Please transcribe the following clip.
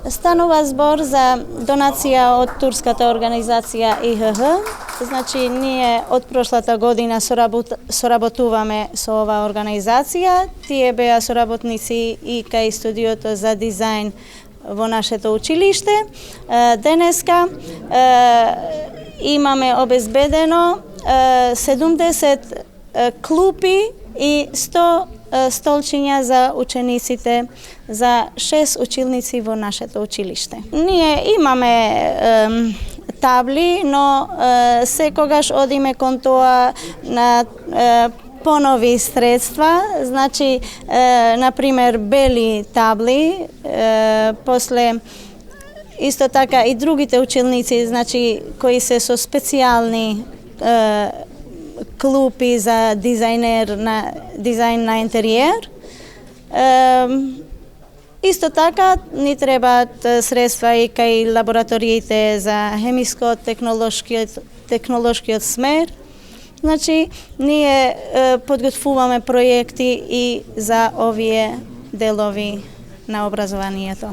Станува збор за донација од турската организација ИХХ. Значи, ние од прошлата година соработуваме со оваа организација. Тие беа соработници и кај студиото за дизајн во нашето училиште. Денеска имаме обезбедено 70 клупи и 100 столчиња за учениците, за 6 училници во нашето училиште. Ние имаме табли, но секогаш одиме кон тоа на понови средства, значи, например, бели табли, после исто така и другите училници, значи, кои се со специјални клупи за дизајн на интериер. Исто така ни требаат средства и кај лабораториите за хемиско-технолошкиот смер. Значи, ние подготвуваме проекти и за овие делови на образованието.